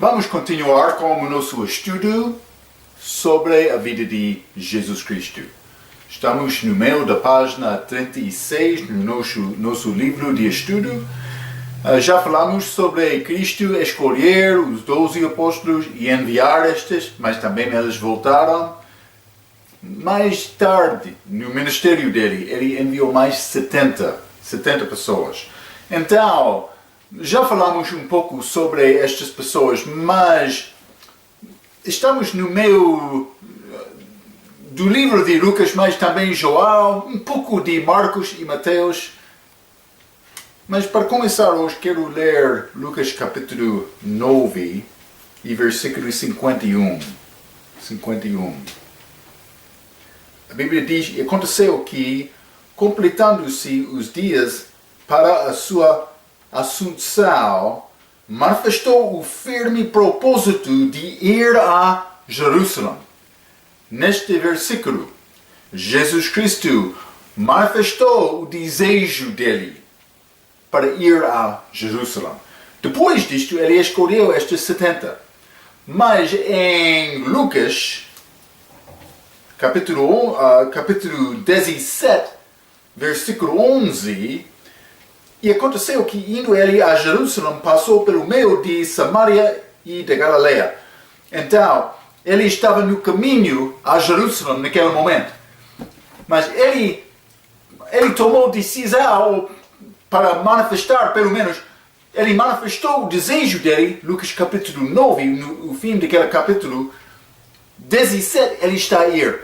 Vamos continuar com o nosso estudo sobre a vida de Jesus Cristo. Estamos no meio da página 36 no nosso livro de estudo. Já falamos sobre Cristo escolher os 12 apóstolos e enviar estes, mas também eles voltaram. Mais tarde, no ministério dele, ele enviou mais 70 pessoas. Então, já falamos um pouco sobre estas pessoas, mas estamos no meio do livro de Lucas, mas também João, um pouco de Marcos e Mateus. Mas para começar hoje, quero ler Lucas capítulo 9 e versículo 51. A Bíblia diz: e aconteceu que, completando-se os dias para a sua assunção, manifestou o firme propósito de ir a Jerusalém. Neste versículo, Jesus Cristo manifestou o desejo dele para ir a Jerusalém. Depois disto, ele escolheu estes 70. Mas em Lucas, capítulo 17, versículo 11, e aconteceu que, indo ele a Jerusalém, passou pelo meio de Samaria e de Galileia. Então, ele estava no caminho a Jerusalém naquele momento. Mas ele tomou decisão para manifestar, pelo menos, ele manifestou o desejo dele, Lucas capítulo 9, no fim daquele capítulo 17, ele está a ir.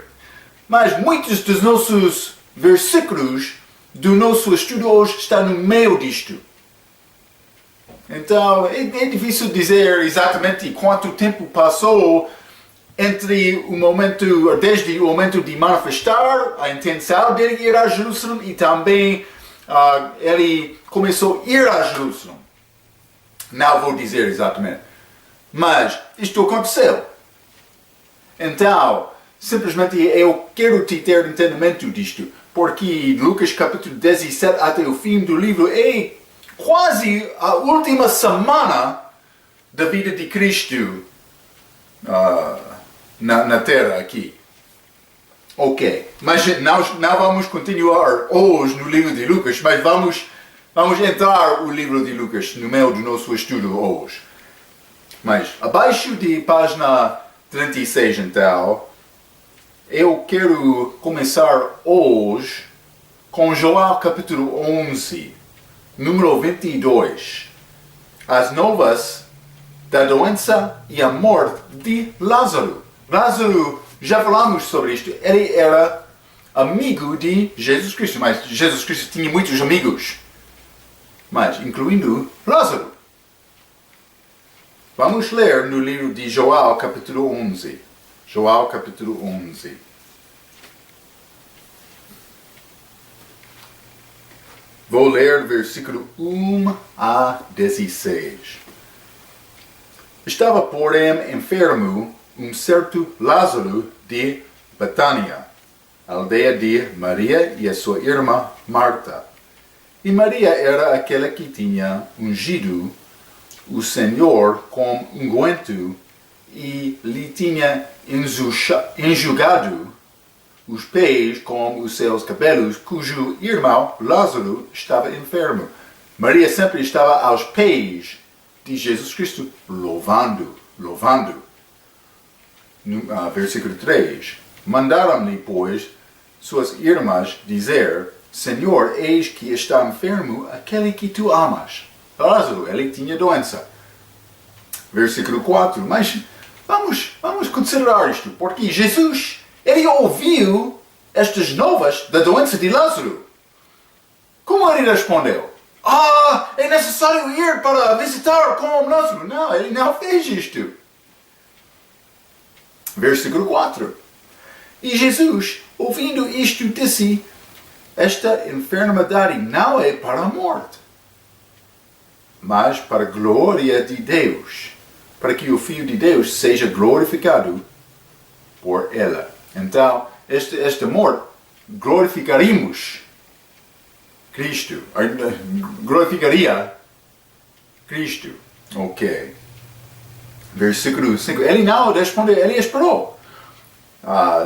Mas muitos dos nossos versículos do nosso estudo hoje está no meio disto. Então, é difícil dizer exatamente quanto tempo passou entre desde o momento de manifestar a intenção dele ir a Jerusalém e também ele começou a ir a Jerusalém. Não vou dizer exatamente. Mas isto aconteceu. Então, simplesmente eu quero te ter entendimento disto, porque Lucas capítulo 17 até o fim do livro é quase a última semana da vida de Cristo na terra aqui. Ok, mas não vamos continuar hoje no livro de Lucas, mas vamos entrar o livro de Lucas no meio do nosso estudo hoje. Mas abaixo de página 36 então, eu quero começar hoje com João capítulo 11, número 22. As novas da doença e a morte de Lázaro. Lázaro, já falamos sobre isto, ele era amigo de Jesus Cristo, mas Jesus Cristo tinha muitos amigos, mas incluindo Lázaro. Vamos ler no livro de João capítulo 11. João capítulo 11. Vou ler versículo 1 a 16. Estava, porém, enfermo um certo Lázaro de Betânia, aldeia de Maria e a sua irmã Marta. E Maria era aquela que tinha ungido o Senhor com unguento e lhe tinha enxugado os pés com os seus cabelos, cujo irmão Lázaro estava enfermo. Maria sempre estava aos pés de Jesus Cristo, louvando. Versículo 3. Mandaram-lhe, pois, suas irmãs dizer: Senhor, eis que está enfermo aquele que tu amas. Lázaro, ele tinha doença. Versículo 4. Mas vamos considerar isto, porque Jesus, ele ouviu estas novas da doença de Lázaro. Como ele respondeu? É necessário ir para visitar com Lázaro. Não, ele não fez isto. Versículo 4. E Jesus, ouvindo isto, disse: esta enfermidade não é para a morte, mas para a glória de Deus, para que o Filho de Deus seja glorificado por ela. Então, esta morte, glorificaríamos Cristo. Glorificaria Cristo. Ok. Versículo 5. Ele não respondeu, ele esperou.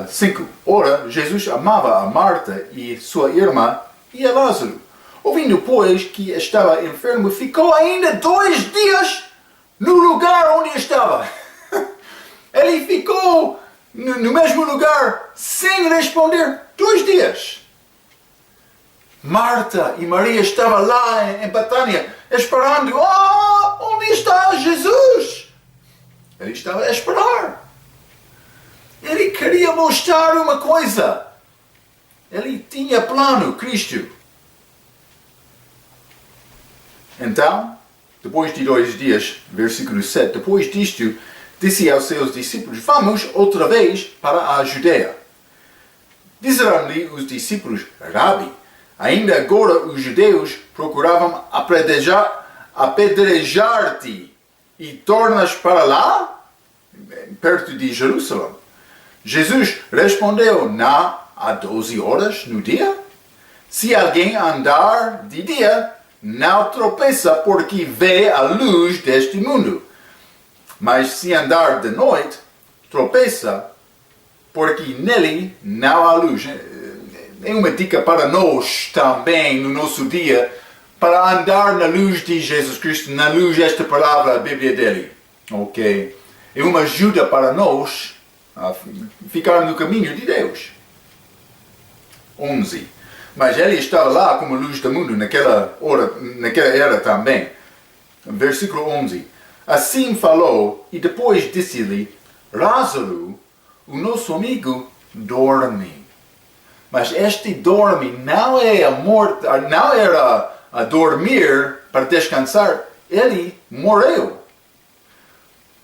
5. Ora, Jesus amava a Marta e sua irmã e a Lázaro. Ouvindo, pois, que estava enfermo, ficou ainda 2 dias no lugar onde estava. Ele ficou no mesmo lugar sem responder 2 dias. Marta e Maria estavam lá em Betânia esperando. Onde está Jesus? Ele estava a esperar. Ele queria mostrar uma coisa. Ele tinha plano, Cristo. Então, depois de 2 dias, versículo 7, depois disto, disse aos seus discípulos, vamos outra vez para a Judeia. Disseram-lhe os discípulos, Rabi, ainda agora os judeus procuravam apedrejar-te e tornas para lá, perto de Jerusalém. Jesus respondeu, não há 12 horas no dia? Se alguém andar de dia, não tropeça porque vê a luz deste mundo. Mas se andar de noite, tropeça porque nele não há luz. É uma dica para nós também, no nosso dia, para andar na luz de Jesus Cristo, na luz desta palavra, a Bíblia dele. Ok? É uma ajuda para nós a ficar no caminho de Deus. 11. Mas ele estava lá como luz do mundo naquela era também. Versículo 11. Assim falou e depois disse-lhe, Lázaro, o nosso amigo, dorme. Mas este dorme não é a morte, não era a dormir para descansar, ele morreu.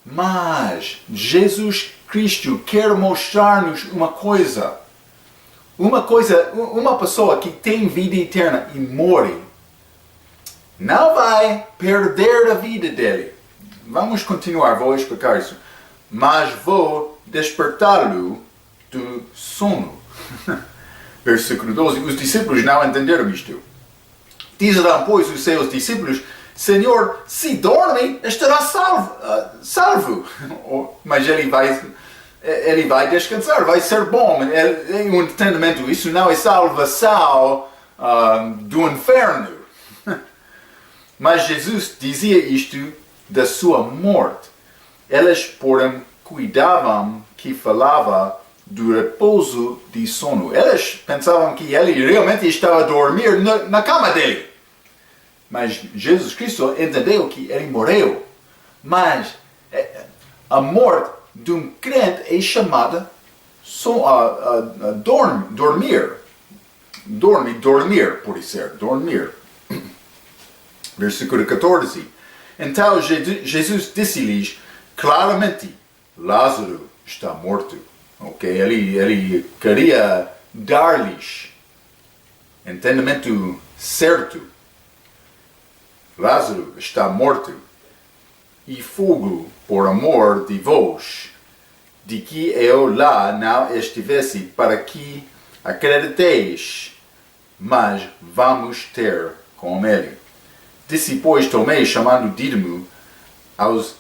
Mas Jesus Cristo quer mostrar-nos uma coisa. Uma pessoa que tem vida eterna e morre, não vai perder a vida dele. Vamos continuar, vou explicar isso. Mas vou despertá-lo do sono. Versículo 12. Os discípulos não entenderam isto. Disseram, pois, os seus discípulos, Senhor, se dorme, estará salvo. Mas ele vai descansar, vai ser bom. É um entendimento, isso não é salvação do inferno. Mas Jesus dizia isto da sua morte. Eles, porém, cuidavam que falava do repouso de sono. Eles pensavam que ele realmente estava a dormir na cama dele. Mas Jesus Cristo entendeu que ele morreu. Mas a morte de um crente é chamada dormir. Dormir, pode ser, dormir. Versículo 14. Então Jesus disse-lhes claramente, Lázaro está morto. Ok, ele queria dar-lhes entendimento certo. Lázaro está morto. E fogo por amor de vós, de que eu lá não estivesse, para que acrediteis, mas vamos ter com ele. Disse, pois, Tomé, chamando Dídimo aos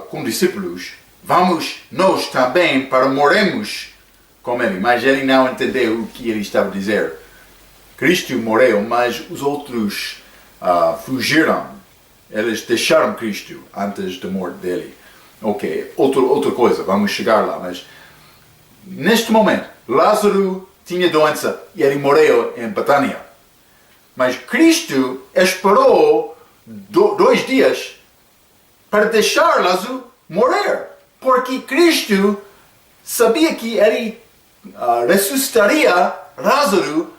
condiscípulos, vamos nós também para morrermos com ele. Mas ele não entendeu o que ele estava a dizer. Cristo morreu, mas os outros fugiram. Eles deixaram Cristo antes da morte dele. Ok, outra coisa, vamos chegar lá. Mas neste momento, Lázaro tinha doença e ele morreu em Betânia. Mas Cristo esperou 2 dias para deixar Lázaro morrer. Porque Cristo sabia que ele ressuscitaria Lázaro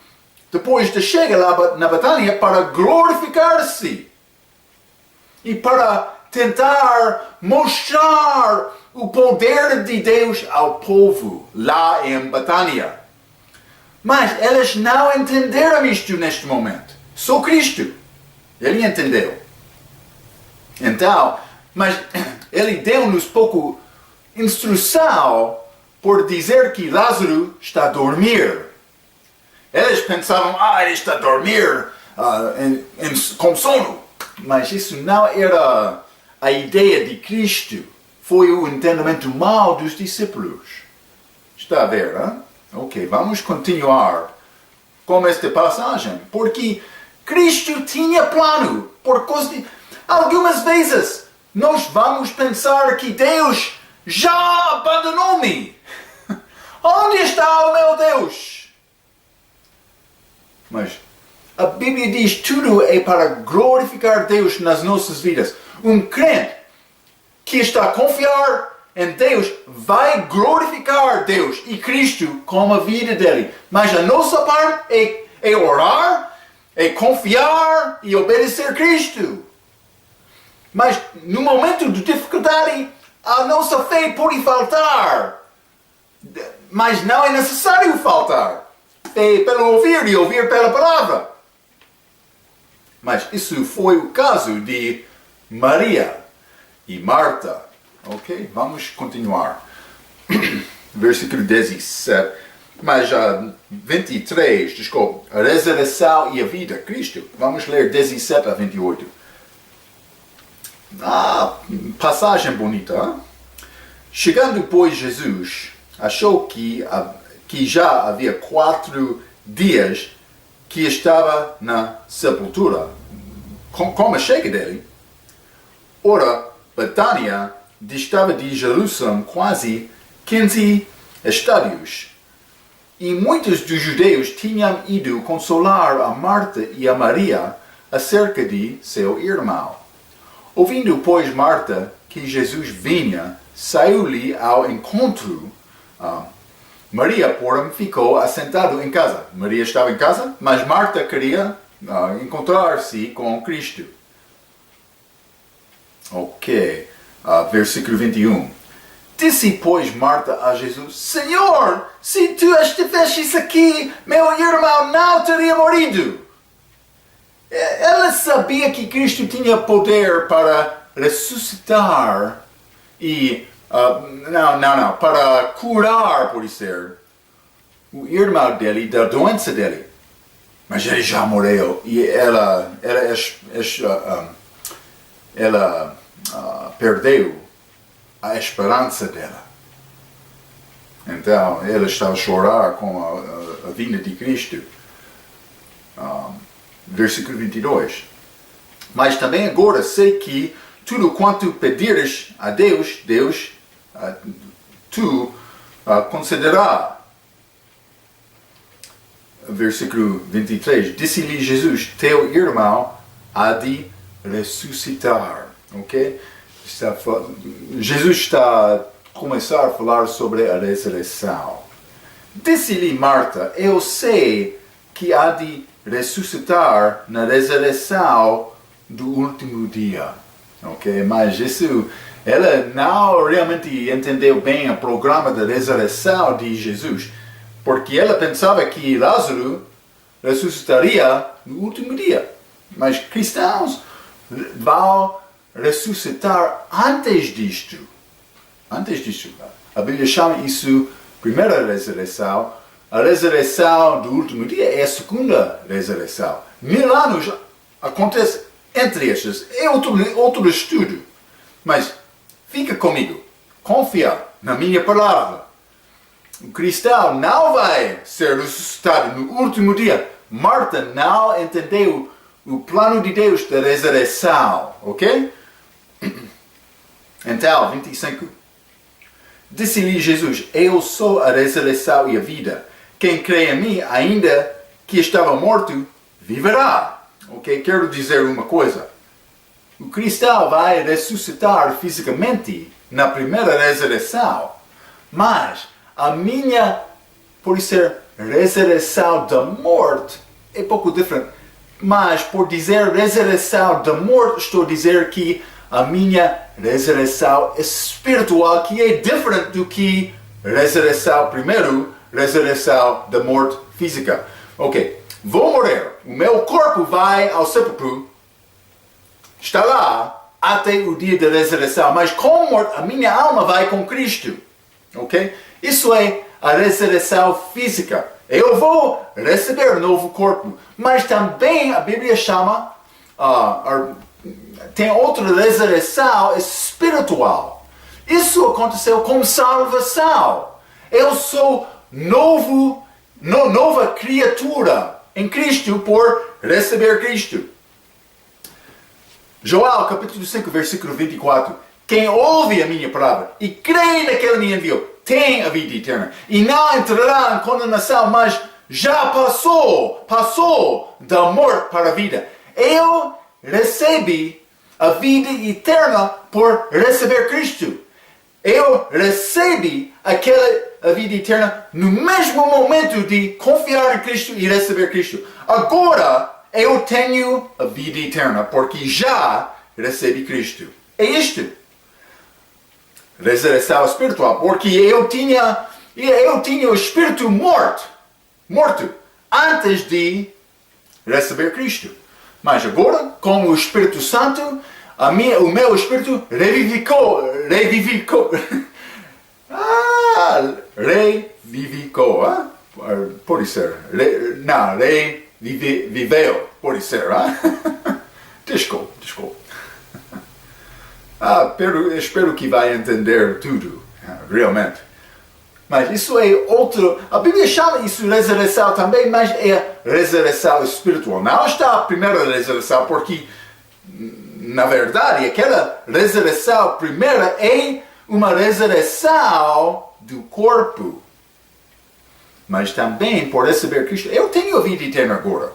depois de chegar lá na Betânia para glorificar-se. E para tentar mostrar o poder de Deus ao povo lá em Betânia. Mas eles não entenderam isto neste momento. Só Cristo. Ele entendeu. Então, mas ele deu-nos pouco instrução por dizer que Lázaro está a dormir. Eles pensavam, ele está a dormir com sono. Mas isso não era a ideia de Cristo. foi o entendimento mal dos discípulos. Está a ver, hein? Ok, vamos continuar com esta passagem. Porque Cristo tinha plano. Algumas vezes nós vamos pensar que Deus já abandonou-me. Onde está o meu Deus? Mas a Bíblia diz tudo é para glorificar Deus nas nossas vidas. Um crente que está a confiar em Deus vai glorificar Deus e Cristo com a vida dele. Mas a nossa parte é orar, é confiar e obedecer Cristo. Mas no momento de dificuldade, a nossa fé pode faltar. Mas não é necessário faltar. Fé pelo ouvir e ouvir pela palavra. Mas isso foi o caso de Maria e Marta. Ok? Vamos continuar. Versículo 17. Mas 23, desculpa. A ressurreição e a vida. Cristo. Vamos ler 17 a 28. Passagem bonita. Hein? Chegando, pois, Jesus achou que já havia 4 dias que estava na sepultura. Como chega dele? Ora, Betânia distava de Jerusalém quase 15 estádios. E muitos dos judeus tinham ido consolar a Marta e a Maria acerca de seu irmão. Ouvindo, pois, Marta que Jesus vinha, saiu-lhe ao encontro. Maria, porém, ficou assentada em casa. Maria estava em casa, mas Marta queria encontrar-se com Cristo. Ok. Versículo 21. Disse, pois, Marta a Jesus: Senhor, se tu estivesses aqui, meu irmão não teria morrido. Ela sabia que Cristo tinha poder para ressuscitar e para curar, por ser, o irmão dele da doença dele. Mas ele já morreu e ela perdeu a esperança dela. Então, ela estava a chorar com a vinda de Cristo. Versículo 22. Mas também agora sei que tudo quanto pedires a Deus, tu concederá. Versículo 23. Disse-lhe Jesus: teu irmão há de ressuscitar. Ok? Jesus está a começar a falar sobre a ressurreição. Disse-lhe Marta: eu sei que há de ressuscitar na ressurreição do último dia. Ok? Mas isso, ela não realmente entendeu bem o programa da ressurreição de Jesus, porque ela pensava que Lázaro ressuscitaria no último dia. Mas cristãos vão ressuscitar antes disto. Antes disto. A Bíblia chama isso primeira ressurreição. A ressurreição do último dia é a segunda ressurreição. 1000 anos acontece entre estes. É outro estudo. Mas fica comigo. Confia na minha palavra. O cristão não vai ser ressuscitado no último dia. Marta não entendeu o plano de Deus da ressurreição. Ok? Então, 25. Disse-lhe Jesus: eu sou a ressurreição e a vida. Quem crê em mim, ainda que estava morto, viverá. Ok? Quero dizer uma coisa. O cristão vai ressuscitar fisicamente na primeira ressurreição. Mas a minha, por ser ressurreição da morte, é pouco diferente. Mas por dizer ressurreição da morte, estou a dizer que a minha ressurreição espiritual, que é diferente do que ressurreição primeiro, ressurreição da morte física. Ok, vou morrer, o meu corpo vai ao sepulcro, está lá até o dia da ressurreição, mas com a morte, a minha alma vai com Cristo. Ok? Isso é a ressurreição física. Eu vou receber um novo corpo, mas também a Bíblia chama, tem outra ressurreição espiritual. Isso aconteceu com salvação. Eu sou nova criatura em Cristo por receber Cristo. Joel capítulo 5, versículo 24. Quem ouve a minha palavra e crê naquele que me enviou, tem a vida eterna. E não entrará em condenação, mas já passou da morte para a vida. Eu recebi a vida eterna por receber Cristo. Eu recebi a vida eterna no mesmo momento de confiar em Cristo e receber Cristo. Agora eu tenho a vida eterna porque já recebi Cristo. É isto. Ressurreição espiritual, porque eu tinha o espírito morto antes de receber Cristo. Mas agora, com o Espírito Santo, o meu espírito revivicou. Pode ser. Reviveu. Pode ser. Desculpa. Espero que vai entender tudo, realmente. Mas isso é outro... A Bíblia chama isso ressurreição também, mas é ressurreição espiritual. Não está a primeira ressurreição, porque, na verdade, aquela ressurreição primeira é uma ressurreição do corpo. Mas também, por receber Cristo, eu tenho a vida eterna agora.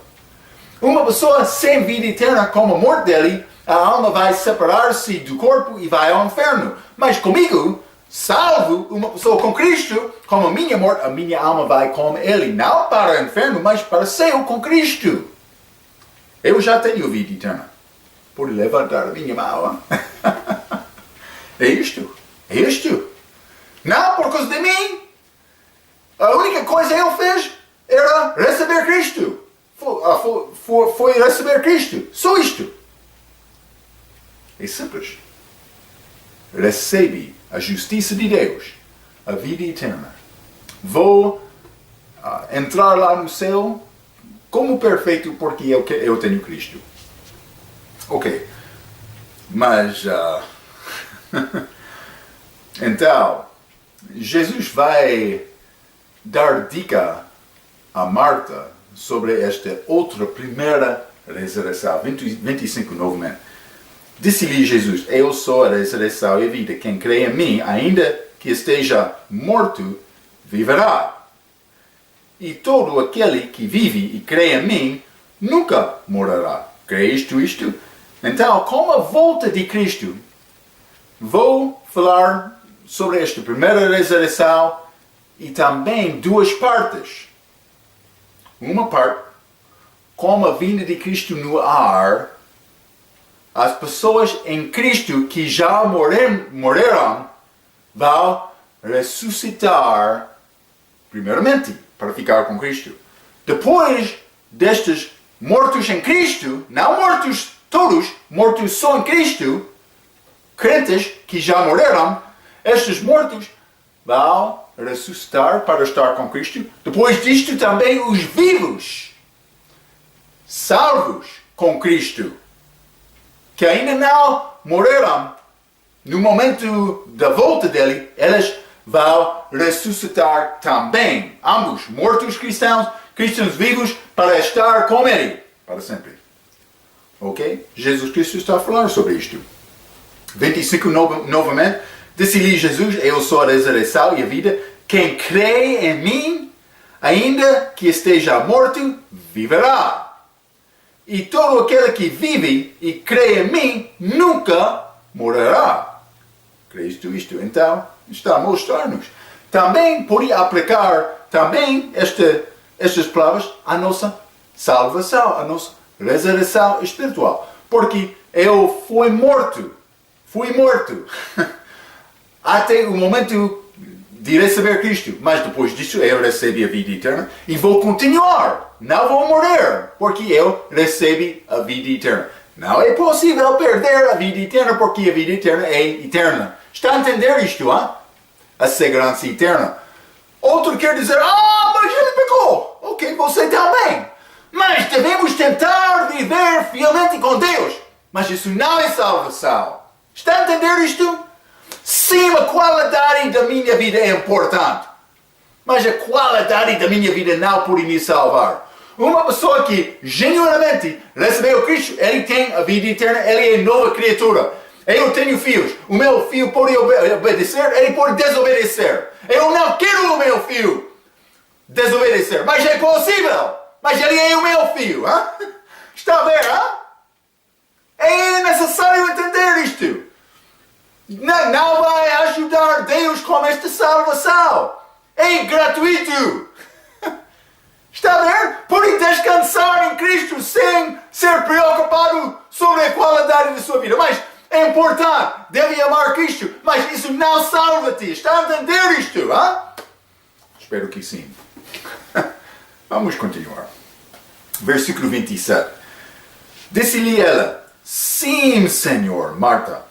Uma pessoa sem vida eterna, como a morte dele, a alma vai separar-se do corpo e vai ao inferno. Mas comigo, salvo, uma pessoa com Cristo, como a minha morte, a minha alma vai com ele. Não para o inferno, mas para o céu com Cristo. Eu já tenho vida eterna. Pode levantar a minha mão. É isto. Não por causa de mim. A única coisa que eu fiz era receber Cristo. Foi receber Cristo. Só isto. É simples. Recebe a justiça de Deus, a vida eterna. Vou entrar lá no céu como perfeito porque eu tenho Cristo. Ok. Mas, então, Jesus vai dar dica a Marta sobre esta outra primeira ressurreição. 25 novamente. Disse-lhe Jesus, eu sou a ressurreição e a vida. Quem crê em mim, ainda que esteja morto, viverá. E todo aquele que vive e crê em mim, nunca morrerá. Crê isto? Então, com a volta de Cristo, vou falar sobre esta primeira ressurreição e também duas partes. Uma parte, com a vinda de Cristo no ar, as pessoas em Cristo que já morreram vão ressuscitar primeiramente para ficar com Cristo. Depois destes mortos em Cristo, não mortos todos, mortos só em Cristo, crentes que já morreram, estes mortos vão ressuscitar para estar com Cristo. Depois disto também os vivos, salvos com Cristo, que ainda não morreram, no momento da volta dele, eles vão ressuscitar também. Ambos, mortos cristãos vivos, para estar com ele, para sempre. Ok? Jesus Cristo está a falar sobre isto. 25 novamente, disse-lhe Jesus, eu sou a ressurreição e a vida. Quem crê em mim, ainda que esteja morto, viverá. E todo aquele que vive e crê em mim, nunca morrerá. Crês tu isto? Então, está a mostrar-nos. Também pode aplicar também estas palavras à nossa salvação, à nossa ressurreição espiritual. Porque eu fui morto até o momento de receber Cristo. Mas depois disso eu recebi a vida eterna e vou continuar. Não vou morrer porque eu recebi a vida eterna. Não é possível perder a vida eterna porque a vida eterna é eterna. Está a entender isto, hein? A segurança eterna. Outro quer dizer, mas ele pecou. Ok, você também. Mas devemos tentar viver fielmente com Deus. Mas isso não é salvação. Está a entender isto? Sim, a qualidade da minha vida é importante. Mas a qualidade da minha vida não pode me salvar. Uma pessoa que genuinamente recebeu Cristo, ele tem a vida eterna, ele é nova criatura. Eu tenho filhos. O meu filho pode obedecer, ele pode desobedecer. Eu não quero o meu filho desobedecer, mas é possível. Mas ele é o meu filho. Hein? Está a ver? Hein? É necessário entender isto. Não vai ajudar Deus com esta salvação. É gratuito. Está a ver? Pode descansar em Cristo sem ser preocupado sobre a qualidade da sua vida. Mas é importante. Deve amar Cristo. Mas isso não salva-te. Está a entender isto? Hein? Espero que sim. Vamos continuar. Versículo 27. Disse-lhe ela: Sim, Senhor, Marta.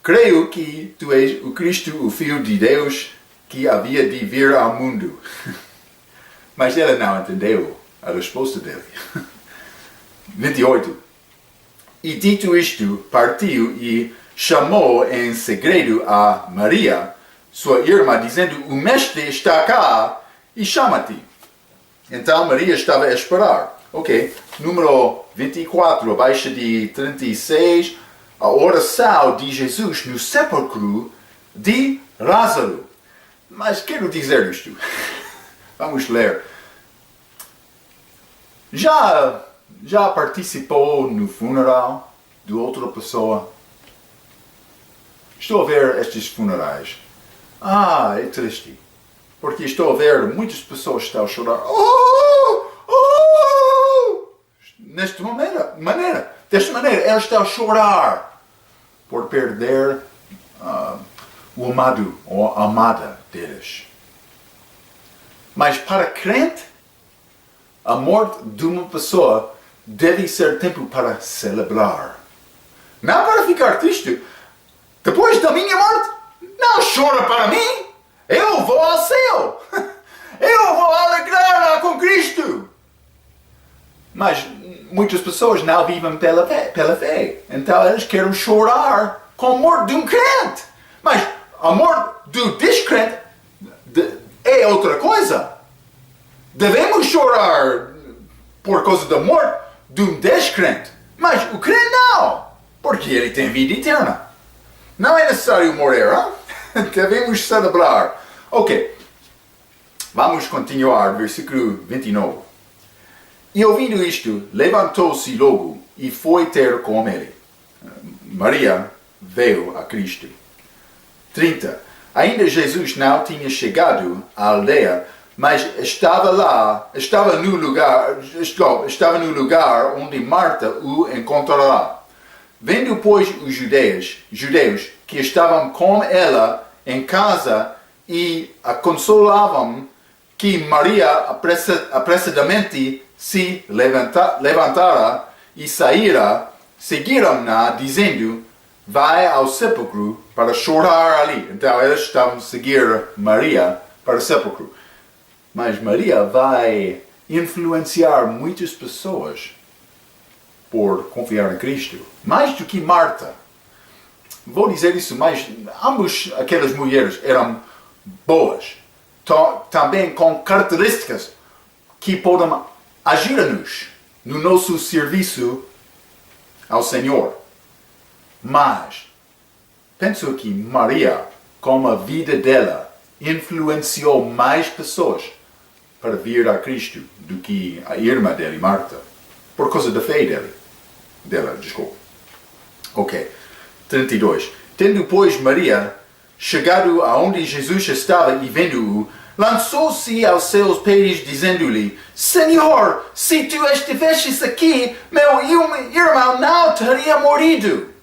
Creio que tu és o Cristo, o Filho de Deus, que havia de vir ao mundo. Mas ela não entendeu a resposta dele. 28. E dito isto, partiu e chamou em segredo a Maria, sua irmã, dizendo: O mestre está cá e chama-te. Então Maria estava a esperar. Ok. Número 24, abaixo de 36, a oração de Jesus no sepulcro de Lázaro. Mas quero dizer isto. Vamos ler. Já participou no funeral de outra pessoa? Estou a ver estes funerais. É triste. Porque estou a ver muitas pessoas estão a chorar. Desta maneira, ela está a chorar por perder o amado ou a amada deles. Mas para crente, a morte de uma pessoa deve ser tempo para celebrar. Não para ficar triste. Depois da minha morte, não chora para mim. Eu vou ao céu. Eu vou alegrar com Cristo. Mas muitas pessoas não vivem pela fé. Então eles querem chorar com a morte de um crente. Mas a morte do descrente é outra coisa. Devemos chorar por causa da morte de um descrente. Mas o crente não. Porque ele tem vida eterna. Não é necessário morrer. Hein? Devemos celebrar. Ok. Vamos continuar. Versículo 29. E ouvindo isto, levantou-se logo e foi ter com ele. Maria veio a Cristo. 30. Ainda Jesus não tinha chegado à aldeia, mas estava no lugar onde Marta o encontrará. Vendo, pois, os judeus que estavam com ela em casa e a consolavam, que Maria apressadamente se levantara e saíra, seguiram-na, dizendo: Vai ao sepulcro para chorar ali. Então eles estavam a seguir Maria para o sepulcro. Mas Maria vai influenciar muitas pessoas por confiar em Cristo. Mais do que Marta. Vou dizer isso, mas ambas aquelas mulheres eram boas. Também com características que podem ajudar-nos no nosso serviço ao Senhor. Mas penso que Maria, com a vida dela, influenciou mais pessoas para vir a Cristo do que a irmã dele, Marta, por causa da fé dela. Ok. 32. Tendo, pois, Maria chegado aonde Jesus estava e vendo-o, lançou-se aos seus pés, dizendo-lhe: Senhor, se tu estivesses aqui, meu irmão não teria morrido.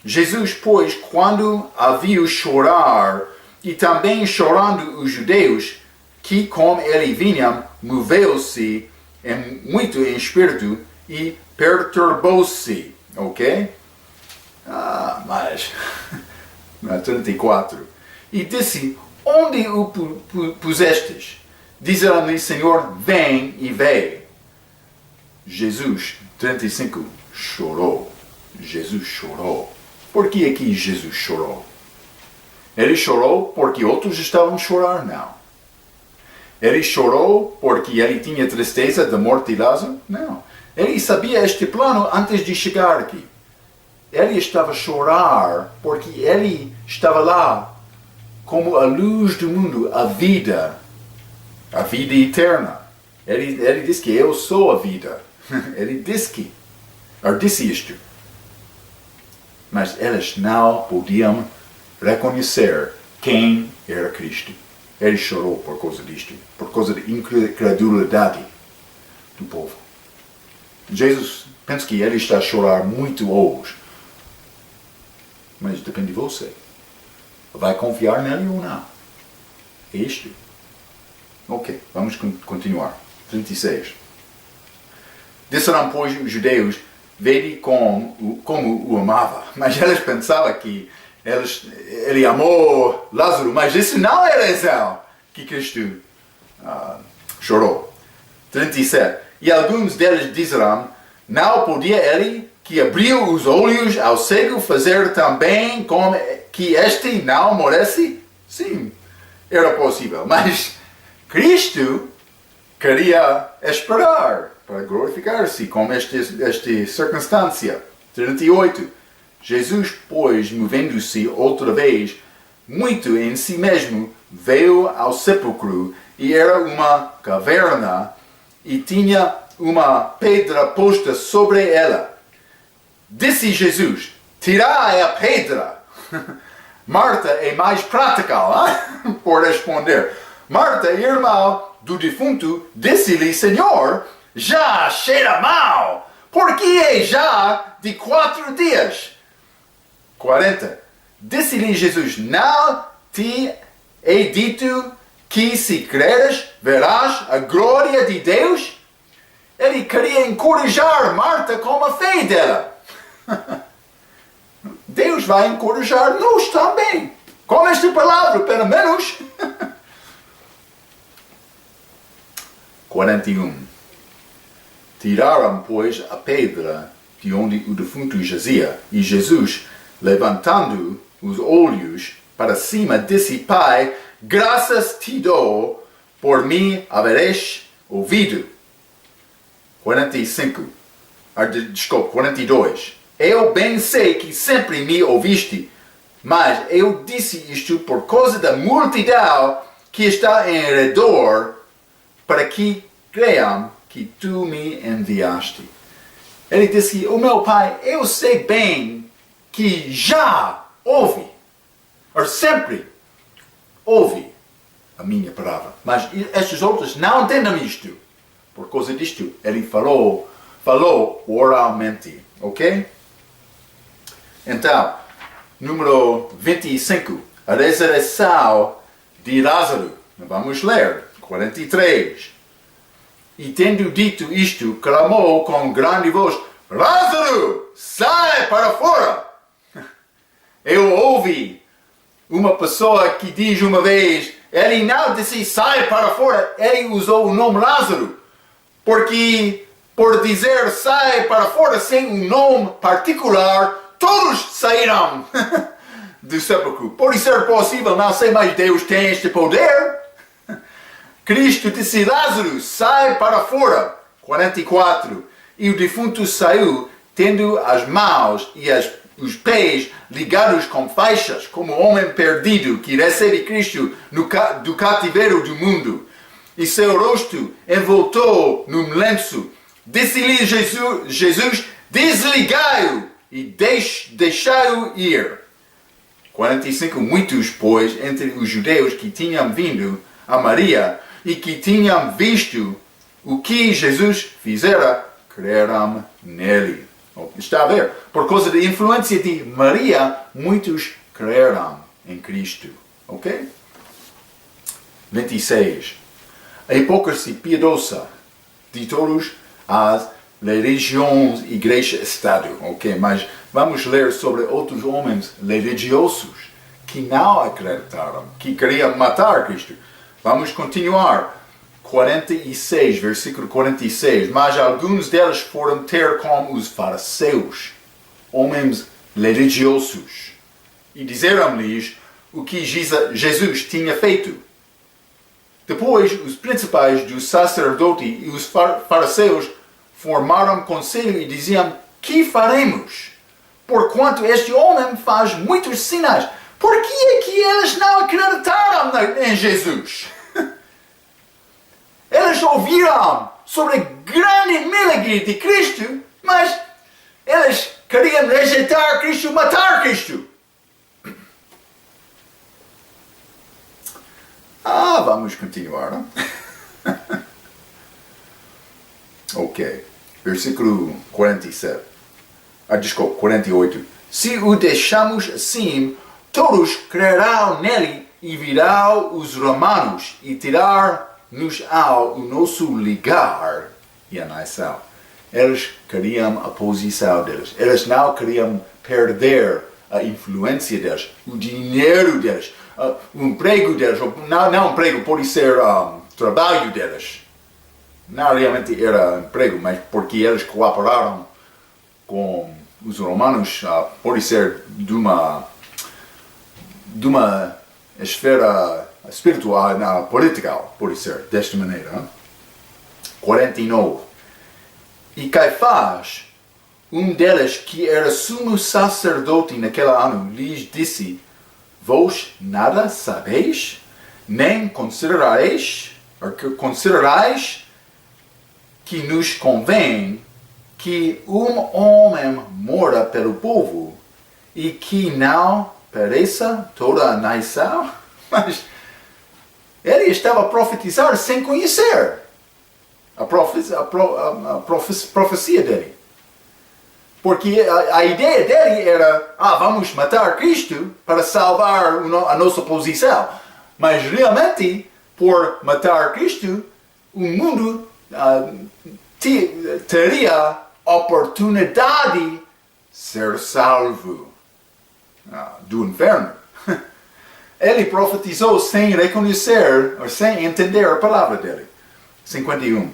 Jesus, pois, quando a viu chorar, e também chorando os judeus que com ele vinham, moveu-se muito em espírito e perturbou-se. Ok? Mas 34. E disse: Onde o pusestes? Disseram-lhe: Senhor, vem e vê. Jesus, 35, chorou. Jesus chorou. Por que aqui Jesus chorou? Ele chorou porque outros estavam a chorar? Não. Ele chorou porque ele tinha tristeza da morte de Lázaro? Não. Ele sabia este plano antes de chegar aqui. Ele estava a chorar porque ele estava lá como a luz do mundo, a vida eterna. Ele disse que eu sou a vida. Ele disse isto. Mas eles não podiam reconhecer quem era Cristo. Ele chorou por causa disto, por causa da incredulidade do povo. Jesus, penso que ele está a chorar muito hoje. Mas depende de você. Vai confiar nele ou não? É isto. Ok, vamos continuar. 36. Disseram, pois, os judeus, vede como o amava. Mas eles pensavam que ele amou Lázaro, mas isso não é a razão que Cristo chorou. 37. E alguns deles disseram, não podia ele que abriu os olhos ao cego fazer também como que este não morresse? Sim, era possível, mas Cristo queria esperar para glorificar-se com esta circunstância. 38. Jesus, pois, movendo-se outra vez, muito em si mesmo, veio ao sepulcro, e era uma caverna, e tinha uma pedra posta sobre ela. Disse Jesus, tirai a pedra. Marta é mais prática, por responder. Marta, irmã do defunto, disse-lhe, Senhor, já cheira mal, porque é já de 4 dias. 40. Disse-lhe Jesus, não te é dito que se creres, verás a glória de Deus? Ele queria encorajar Marta com a fé dela. Deus vai encorajar-nos também. Com esta palavra, pelo menos. 41. Tiraram, pois, a pedra de onde o defunto jazia, e Jesus, levantando os olhos para cima, disse, Pai, graças te dou por me haveres ouvido. 42. Eu bem sei que sempre me ouviste, mas eu disse isto por causa da multidão que está em redor, para que creiam que tu me enviaste. Ele disse, o meu Pai, eu sei bem que já ouve, ou sempre ouve a minha palavra, mas estes outros não entendem isto. Por causa disto, ele falou oralmente, ok? Então, número 25, a ressurreição de Lázaro. Vamos ler, 43. E tendo dito isto, clamou com grande voz, Lázaro, sai para fora! Eu ouvi uma pessoa que diz uma vez, ele não disse sai para fora, ele usou o nome Lázaro, porque por dizer sai para fora sem um nome particular, todos sairão do sepulcro. Pode ser possível, não sei, mas Deus tem este poder. Cristo disse, Lázaro, sai para fora. 44. E o defunto saiu, tendo as mãos e os pés ligados com faixas, como homem perdido que recebe Cristo do cativeiro do mundo. E seu rosto envoltou num lenço. Disse-lhe Jesus, desligai-o e deixai-o ir. 45. Muitos, pois, entre os judeus que tinham vindo a Maria e que tinham visto o que Jesus fizera, creram nele. Está a ver? Por causa da influência de Maria, muitos creram em Cristo. Ok? 26. A hipocrisia piedosa de todas as religiões, igreja, estado. Ok? Mas vamos ler sobre outros homens religiosos que não acreditaram, que queriam matar Cristo. Vamos continuar. 46, versículo 46. Mas alguns deles foram ter com os fariseus, homens religiosos, e disseram-lhes, o que Jesus tinha feito. Depois, os principais do sacerdote e os fariseus formaram conselho e diziam: que faremos? Porquanto este homem faz muitos sinais. Por que é que eles não acreditaram em Jesus? Eles ouviram sobre o grande milagre de Cristo, mas eles queriam rejeitar Cristo, matar Cristo. Vamos continuar. Não? Ok. Versículo 47. Desculpa, 48. Se o deixamos assim, todos crerão nele e virão os romanos e tirar-nos ao nosso lugar e a nação. Eles queriam a posição deles. Eles não queriam perder a influência deles, o dinheiro deles, o emprego deles. Não emprego, pode ser trabalho deles. Não realmente era emprego, mas porque eles cooperaram com os romanos, pode ser de uma esfera espiritual, política, pode ser, desta maneira. 49. E Caifás, um deles que era sumo sacerdote naquele ano, lhes disse: vós nada sabeis, nem considerais que nos convém que um homem mora pelo povo e que não pereça toda a nação? Mas ele estava a profetizar sem conhecer a profecia dele. Porque a ideia dele era: vamos matar Cristo para salvar a nossa posição. Mas realmente, por matar Cristo, o mundo teria oportunidade de ser salvo do inferno. Ele profetizou sem reconhecer, ou sem entender a palavra dele. 51.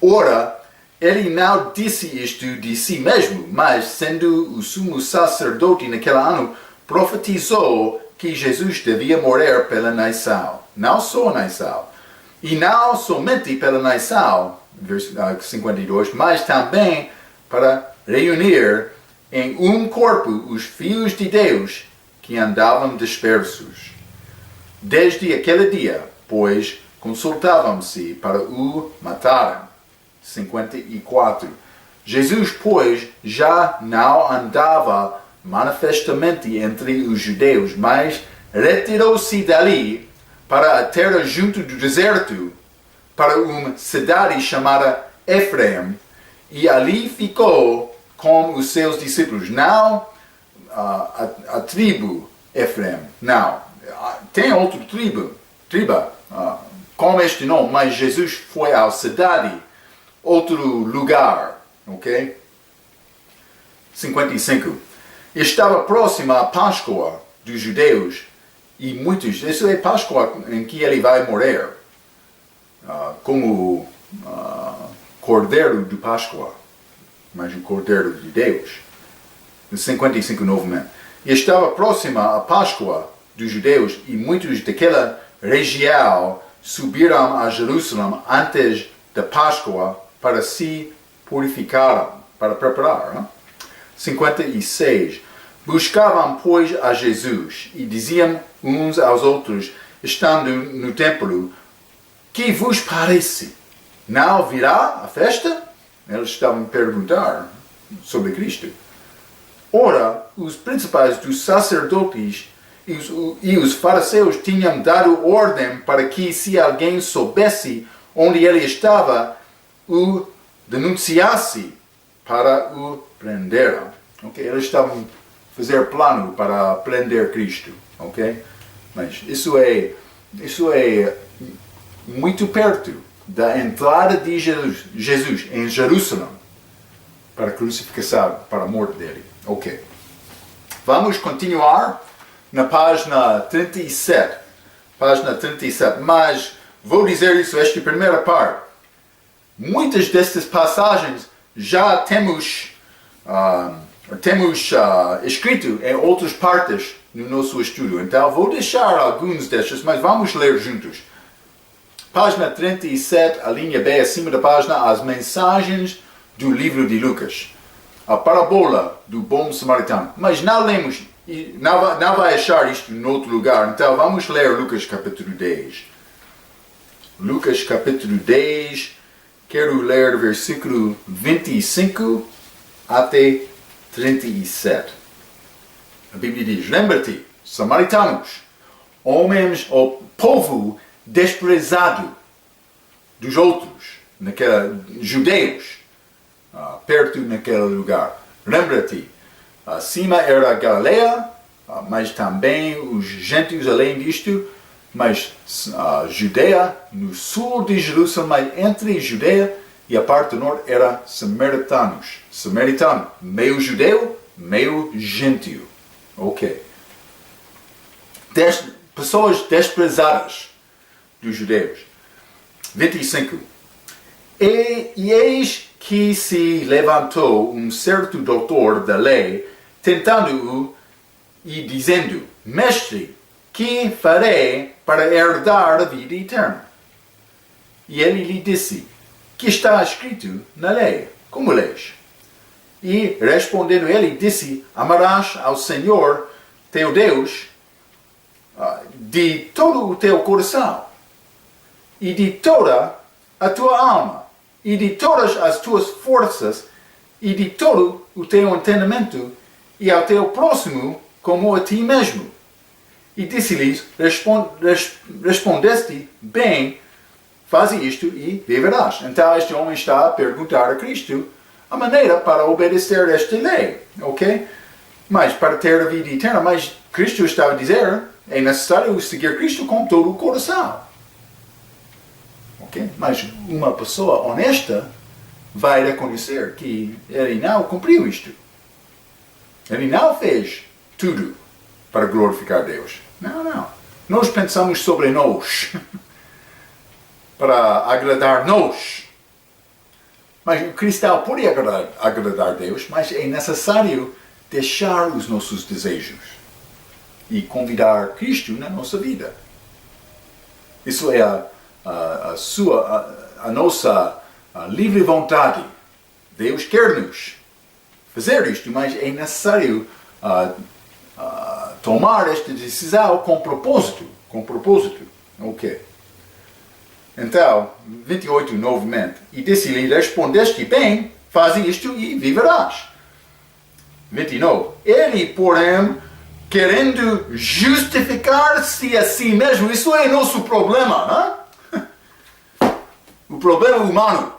Ora, ele não disse isto de si mesmo, mas sendo o sumo sacerdote naquele ano, profetizou que Jesus devia morrer pela nação. Não só a nação. E não somente pela nação, versículo 52, mas também para reunir em um corpo os filhos de Deus que andavam dispersos. Desde aquele dia, pois, consultavam-se para o matarem. 54. Jesus, pois, já não andava manifestamente entre os judeus, mas retirou-se dali para a terra junto do deserto, para uma cidade chamada Efraim, e ali ficou com os seus discípulos. Não a tribo Efraim, não. Tem outra tribo com este nome, mas Jesus foi à cidade, outro lugar, ok? 55. Estava próxima a Páscoa dos judeus e muitos, isso é Páscoa em que ele vai morrer, como Cordeiro de Páscoa, mas o Cordeiro de Deus. 55 novamente. E estava próxima a Páscoa dos judeus e muitos daquela região subiram a Jerusalém antes da Páscoa para se purificarem, para preparar. Né? 56. Buscavam, pois, a Jesus e diziam uns aos outros, estando no templo: que vos parece? Não virá a festa? Eles estavam a perguntar sobre Cristo. Ora, os principais dos sacerdotes e os fariseus tinham dado ordem para que, se alguém soubesse onde ele estava, o denunciasse para o prender. Okay? Eles estavam a fazer plano para prender Cristo. Okay? Mas isso é muito perto da entrada de Jesus em Jerusalém para a crucificação, para a morte dele. Ok. Vamos continuar na página 37. Página 37. Mas vou dizer isso, esta primeira parte. Muitas destas passagens já temos escrito em outras partes no nosso estudo. Então, vou deixar alguns destes, mas vamos ler juntos. Página 37, a linha B acima da página, as mensagens do livro de Lucas. A parábola do bom samaritano. Mas não lemos, não vai achar isto em outro lugar. Então, vamos ler Lucas capítulo 10. Lucas capítulo 10, quero ler versículo 25 até 37. A Bíblia diz, lembra-te, samaritanos, homens ou povo desprezado dos outros, judeus, perto naquele lugar. Lembra-te, acima era a Galileia, mas também os gentios além disto, mas a Judeia, no sul de Jerusalém, entre Judeia e a parte do norte, era samaritanos. Samaritano, meio judeu, meio gentio. Ok. Pessoas desprezadas dos judeus. 25. E eis que se levantou um certo doutor da lei, tentando-o e dizendo, Mestre, que farei para herdar a vida eterna? E ele lhe disse, que está escrito na lei? Como lês? E respondendo ele, disse, amarás ao Senhor, teu Deus, de todo o teu coração, e de toda a tua alma, e de todas as tuas forças, e de todo o teu entendimento, e ao teu próximo como a ti mesmo. E disse-lhes, respondeste bem, faz isto e viverás. Então este homem está a perguntar a Cristo a maneira para obedecer esta lei, ok? Mas para ter a vida eterna, mas Cristo estava a dizer, é necessário seguir Cristo com todo o coração. Ok? Mas uma pessoa honesta vai reconhecer que ele não cumpriu isto. Ele não fez tudo para glorificar Deus. Não. Nós pensamos sobre nós, para agradar nós. Mas o cristão pode agradar Deus, mas é necessário deixar os nossos desejos e convidar Cristo na nossa vida. Isso é a nossa livre vontade. Deus quer-nos fazer isto, mas é necessário tomar esta decisão com propósito. Ok. Então, 28 novamente. E disse-lhe, respondeste bem, faz isto e viverás. 29. Ele, porém, querendo justificar-se a si mesmo, isso é nosso problema, hein? O problema humano.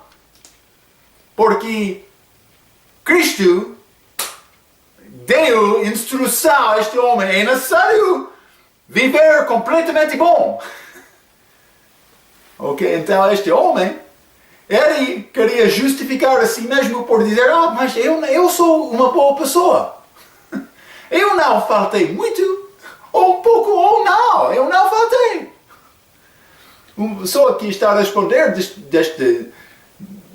Porque Cristo deu instrução a este homem, é necessário viver completamente bom. Ok, então este homem, ele queria justificar a si mesmo por dizer, mas eu sou uma boa pessoa. Eu não faltei muito, ou um pouco, ou não, eu não faltei. Uma pessoa que está a responder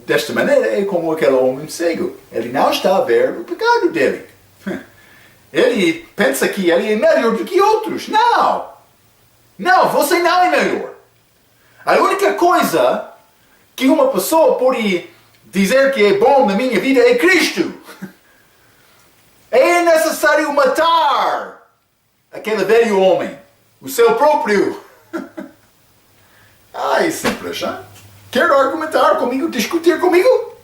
desta maneira é como aquele homem cego. Ele não está a ver o pecado dele. Ele pensa que ele é melhor do que outros. Não, você não é melhor. A única coisa que uma pessoa pode dizer que é bom na minha vida é Cristo. É necessário matar aquele velho homem, o seu próprio. É simples, hein? Quer argumentar comigo, discutir comigo?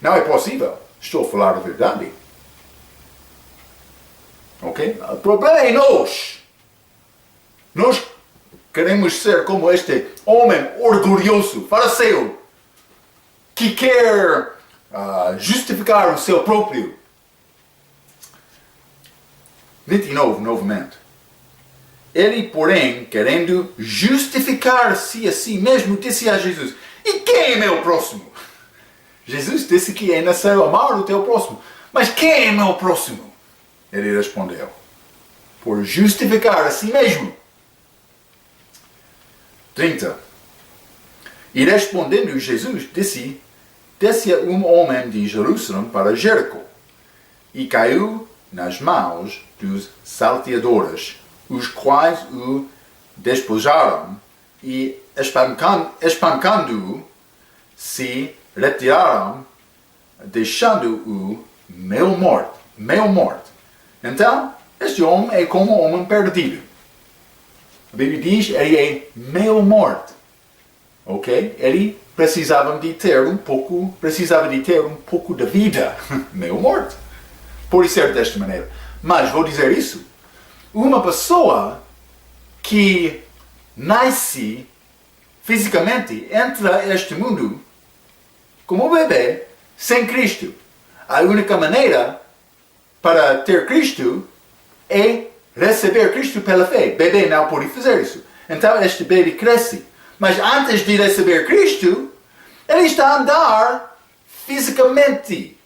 Não é possível. Estou a falar a verdade. Ok? O problema é nós. Nós queremos ser como este homem orgulhoso, fariseu, que quer justificar o seu próprio. 29, novamente. Ele, porém, querendo justificar-se a si mesmo, disse a Jesus, e quem é meu próximo? Jesus disse que é necessário amar o teu próximo. Mas quem é meu próximo? Ele respondeu, por justificar a si mesmo. 30. E respondendo Jesus, descia um homem de Jerusalém para Jericó, e caiu nas mãos dos salteadores, os quais o despojaram e, espancando-o, se retiraram, deixando-o meio morto. Então, este homem é como um homem perdido. A Bíblia diz que ele é meio morto. Ok? Ele precisava de ter um pouco de vida. Meio morto. Pode ser desta maneira. Mas vou dizer isso. Uma pessoa que nasce fisicamente, entra neste mundo como um bebê, sem Cristo. A única maneira para ter Cristo é receber Cristo pela fé. Bebê não pode fazer isso. Então este bebê cresce. Mas antes de receber Cristo, ele está a andar fisicamente.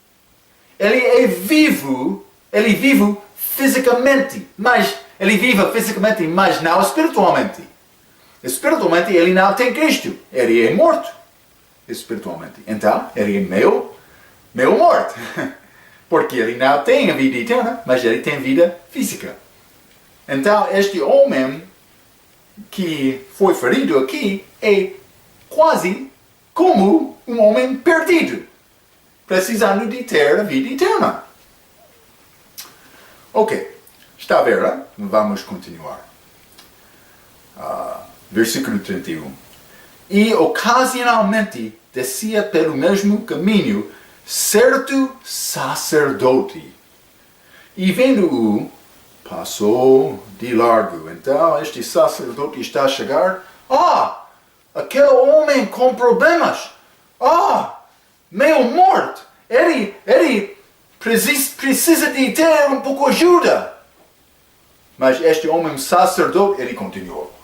Ele vive fisicamente. Mas ele vive fisicamente, mas não espiritualmente. Espiritualmente ele não tem Cristo. Ele é morto espiritualmente. Então ele é meio morto. Porque ele não tem a vida eterna, mas ele tem vida física. Então, este homem que foi ferido aqui é quase como um homem perdido, precisando de ter a vida eterna. Ok, está a ver, hein? Vamos continuar. Versículo 31. E ocasionalmente descia pelo mesmo caminho certo sacerdote, e vendo-o, passou de largo. Então este sacerdote está a chegar. Aquele homem com problemas. Meio morto. Ele precisa de ter um pouco de ajuda. Mas este homem sacerdote, ele continuou.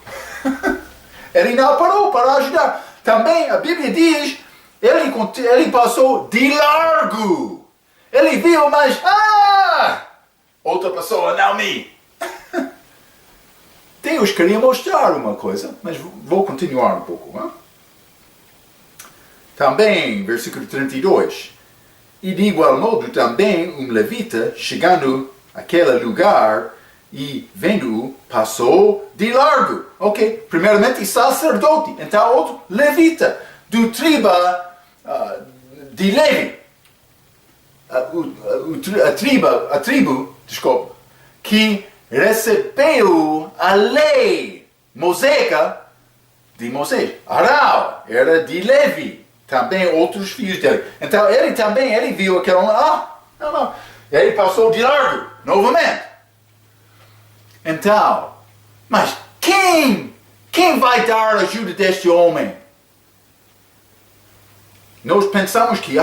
Ele não parou para ajudar. Também a Bíblia diz, ele passou de largo. Ele viu, mas outra pessoa, não me. Deus queria mostrar uma coisa, mas vou continuar um pouco. Hein? Também, versículo 32. E de igual modo também um levita, chegando àquele lugar e vendo-o, passou de largo. Ok? Primeiramente sacerdote, então outro levita, do tribo de Levi. A tribo, que recebeu a lei mosaica de Moisés. Arão era de Levi, também outros filhos dele. Então ele viu aquele homem, não. Ele passou de largo, novamente. Então, mas quem vai dar ajuda deste homem? Nós pensamos que,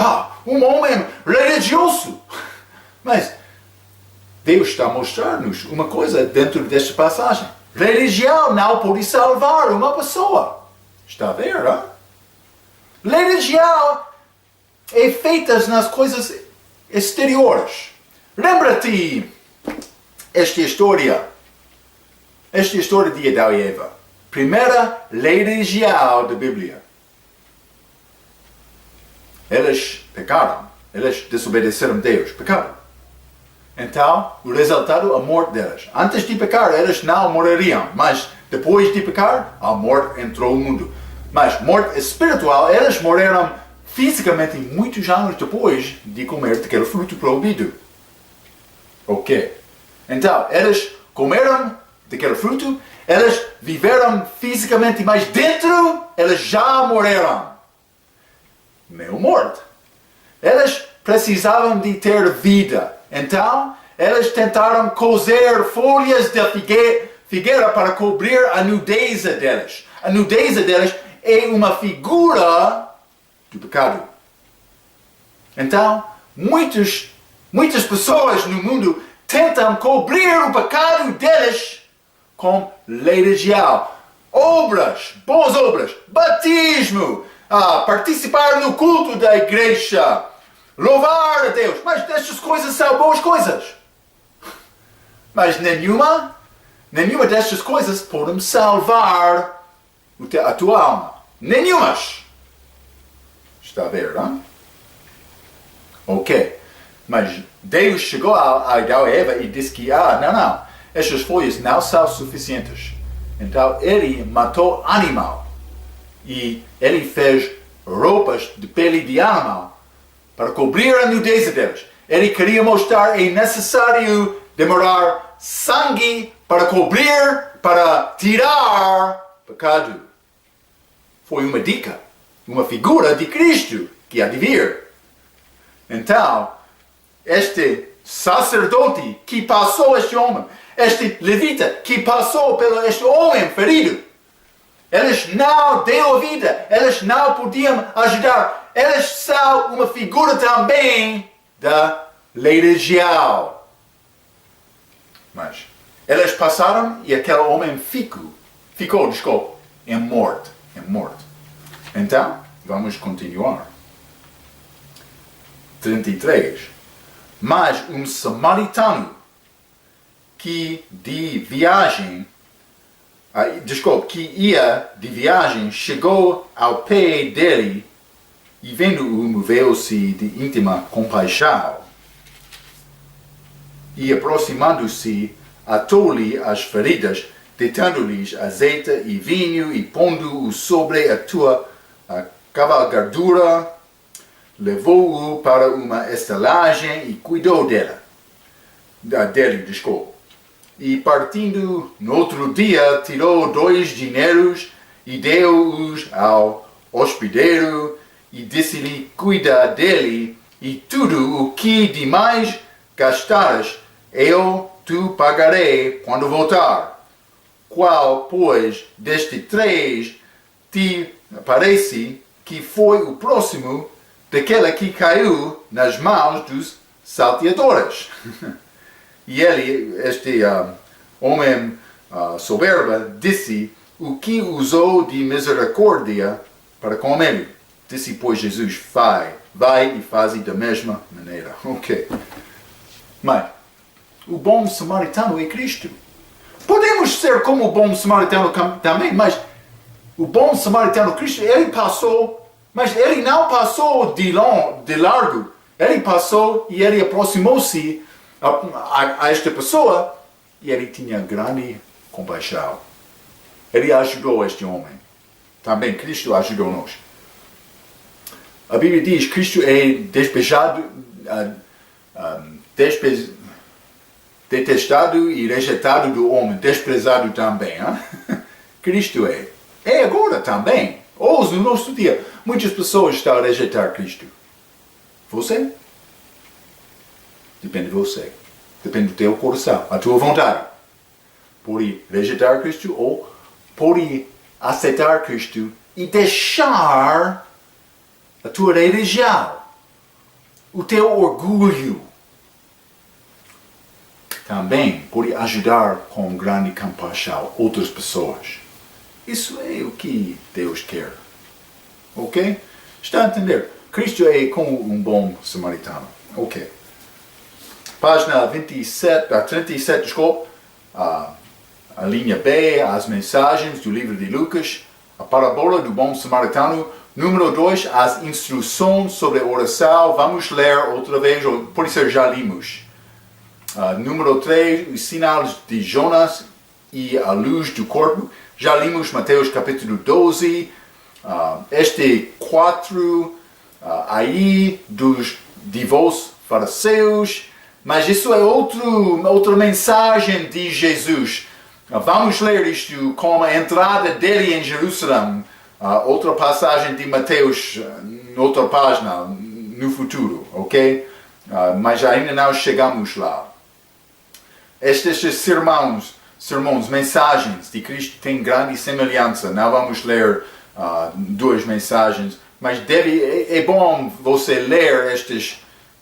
um homem religioso. Mas Deus está a mostrar-nos uma coisa dentro desta passagem. Religião não pode salvar uma pessoa. Está a ver, não? Religião é feita nas coisas exteriores. Lembra-te esta história de Adão e Eva. Primeira religião da Bíblia. Eles pecaram. Eles desobedeceram a Deus. Pecaram. Então, o resultado, a morte deles. Antes de pecar, eles não morreriam. Mas, depois de pecar, a morte entrou no mundo. Mas, morte espiritual, eles morreram fisicamente muitos anos depois de comer daquele fruto proibido. Ok. Então, eles comeram daquele fruto, eles viveram fisicamente, mas dentro, eles já morreram. Meio morto. Eles precisavam de ter vida. Então, eles tentaram cozer folhas de figueira para cobrir a nudez deles. A nudez deles é uma figura do pecado. Então, muitas pessoas no mundo tentam cobrir o pecado deles com religião. Obras, boas obras, batismo, participar no culto da igreja, louvar a Deus. Mas estas coisas são boas coisas. Mas nenhuma destas coisas pode salvar a tua alma. Nenhumas. Está a ver, não? Ok. Mas Deus chegou a Adão e Eva e disse que, não, estas folhas não são suficientes. Então ele matou animal e ele fez roupas de pele de animal para cobrir a nudez deles. Ele queria mostrar que é necessário demorar sangue para cobrir, para tirar pecado. Foi uma dica, uma figura de Cristo que há de vir. Então, este sacerdote que passou este homem, este levita que passou pelo este homem ferido, eles não deu a vida, eles não podiam ajudar. Eles são uma figura também da lei regial. Mas eles passaram e aquele homem ficou em morte. Então, vamos continuar. 33. Mas um samaritano que ia de viagem, chegou ao pé dele e vendo-o, moveu-se de íntima compaixão. E aproximando-se, atou-lhe as feridas, deitando-lhes azeite e vinho e pondo-o sobre a tua cavalgadura, levou-o para uma estalagem e cuidou dele. E partindo no outro dia, tirou 2 dinheiros e deu-os ao hospedeiro e disse-lhe: cuida dele e tudo o que demais gastares, eu te pagarei quando voltar. Qual, pois, destes 3 te parece que foi o próximo daquele que caiu nas mãos dos salteadores? E ele, este homem soberbo, disse o que usou de misericórdia para com ele. Disse, pois, Jesus: vai e faze da mesma maneira. Ok. Mas o bom samaritano é Cristo. Podemos ser como o bom samaritano também, mas o bom samaritano Cristo, ele passou, mas ele não passou de largo. Ele passou e ele aproximou-se a esta pessoa e ele tinha grande compaixão. Ele ajudou este homem. Também Cristo ajudou-nos. A Bíblia diz que Cristo é detestado e rejeitado do homem, desprezado também. Cristo é. É agora também. Hoje, no nosso dia, muitas pessoas estão a rejeitar Cristo. Você? Depende de você. Depende do teu coração, a tua vontade. Pode rejeitar Cristo ou pode aceitar Cristo e deixar a tua religião, o teu orgulho. Também pode ajudar com grande compaixão outras pessoas. Isso é o que Deus quer. Ok? Está a entender? Cristo é como um bom samaritano. Ok. Página 37, desculpa. A linha B, as mensagens do livro de Lucas. A parábola do bom samaritano. Número 2, as instruções sobre a oração. Vamos ler outra vez, ou pode ser já limos. Número 3, os sinais de Jonas e a luz do corpo. Já limos Mateus capítulo 12. Este 4 aí de vós fariseus. Mas isso é outra mensagem de Jesus. Vamos ler isto com a entrada dele em Jerusalém. Outra passagem de Mateus, outra página, no futuro, ok? Mas ainda não chegamos lá. Estes sermões, mensagens de Cristo têm grande semelhança. Não vamos ler 2 mensagens, mas é bom você ler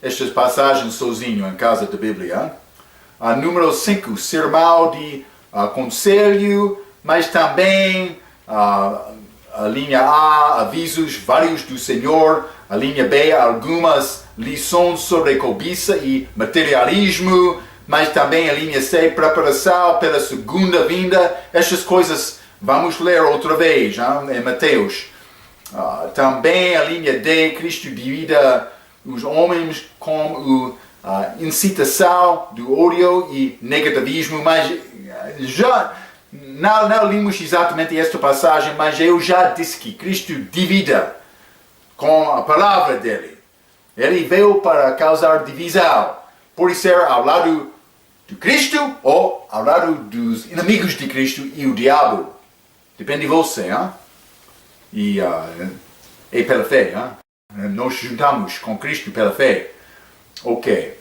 estas passagens sozinho em casa da Bíblia. Número 5, sermão de conselho, mas também a linha A, avisos vários do Senhor. A linha B, algumas lições sobre cobiça e materialismo. Mas também a linha C, preparação pela segunda vinda. Estas coisas vamos ler outra vez em Mateus. Também a linha D, Cristo divide os homens como incitação do ódio e negativismo, mas já não limos exatamente esta passagem, mas eu já disse que Cristo divida com a palavra dele. Ele veio para causar divisão, pode ser ao lado de Cristo ou ao lado dos inimigos de Cristo e o diabo. Depende de você, hein? E pela fé, hein? Nós juntamos com Cristo pela fé. Ok.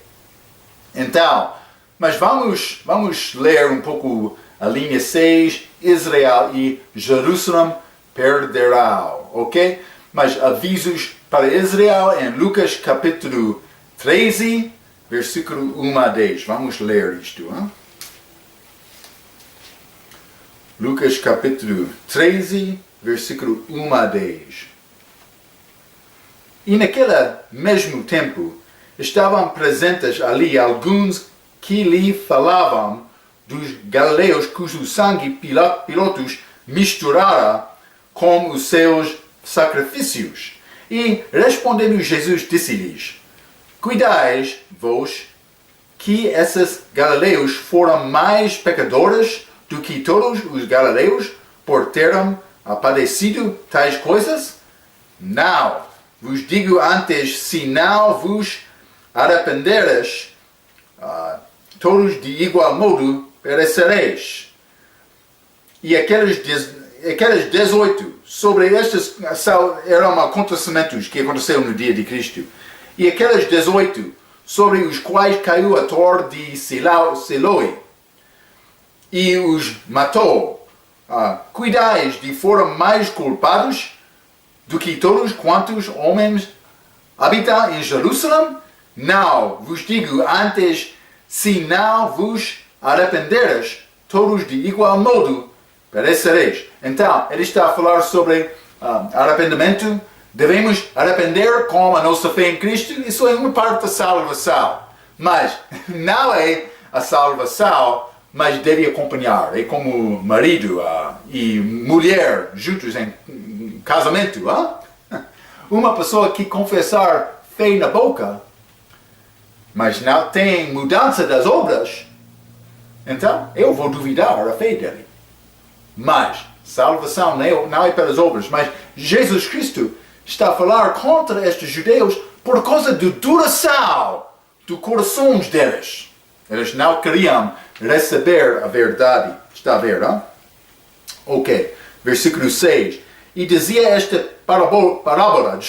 Então, mas vamos ler um pouco a linha 6, Israel e Jerusalém perderão, ok? Mas avisos para Israel em Lucas capítulo 13, versículo 1 a 10. Vamos ler isto. Hein? Lucas capítulo 13, versículo 1 a 10. E naquele mesmo tempo estavam presentes ali alguns que lhe falavam dos galileus cujo sangue Pilatos misturara com os seus sacrifícios. E respondendo Jesus disse-lhes: Cuidais vós que esses galileus foram mais pecadores do que todos os galileus por terem padecido tais coisas? Não, vos digo antes, se não vos arrependeres, todos de igual modo perecereis. E aqueles 18, sobre estes eram acontecimentos que aconteceram no dia de Cristo. E aqueles 18, sobre os quais caiu a torre de Siloé, e os matou. Cuidais de foram mais culpados do que todos quantos homens habitam em Jerusalém? Não, vos digo antes, se não vos arrependeres, todos de igual modo perecereis. Então, ele está a falar sobre arrependimento. Devemos arrepender com a nossa fé em Cristo. Isso é uma parte da salvação. Mas não é a salvação, mas deve acompanhar. É como marido e mulher juntos em casamento. Uma pessoa que confessar fé na boca, mas não tem mudança das obras, então eu vou duvidar a fé dele. Mas salvação não é pelas obras, mas Jesus Cristo está a falar contra estes judeus por causa da duração dos corações deles. Eles não queriam receber a verdade. Está a ver, não? Ok. Versículo 6. E dizia esta parábola,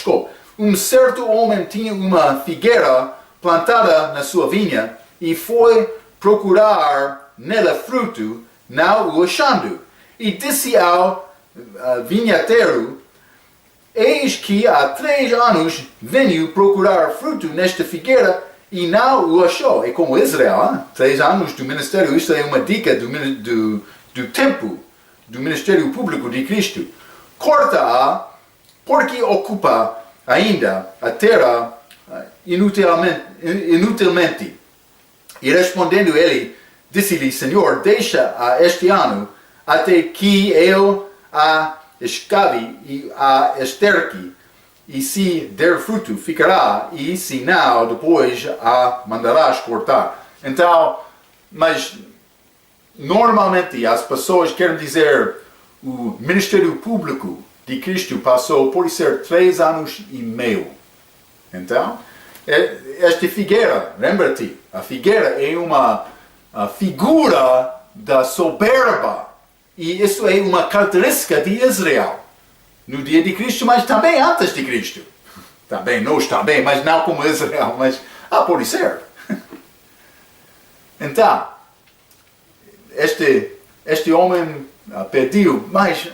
um certo homem tinha uma figueira plantada na sua vinha e foi procurar nela fruto, não o achando. E disse ao vinhateiro: Eis que há 3 anos venho procurar fruto nesta figueira e não o achou. É como Israel, 3 anos do ministério. Isto é uma dica do tempo do ministério público de Cristo. Corta-a, porque ocupa ainda a terra inutilmente. E respondendo ele, disse-lhe: Senhor, deixa este ano até que eu a escave e a esterque, e se der fruto ficará, e se não, depois a mandarás cortar. Então, mas normalmente as pessoas querem dizer o ministério público de Cristo passou por ser 3 anos e meio. Então, esta figueira, lembra-te, a figueira é uma figura da soberba. E isso é uma característica de Israel. No dia de Cristo, mas também antes de Cristo. Também, nós também, mas não como Israel, mas pode ser. Então, este homem pediu, mas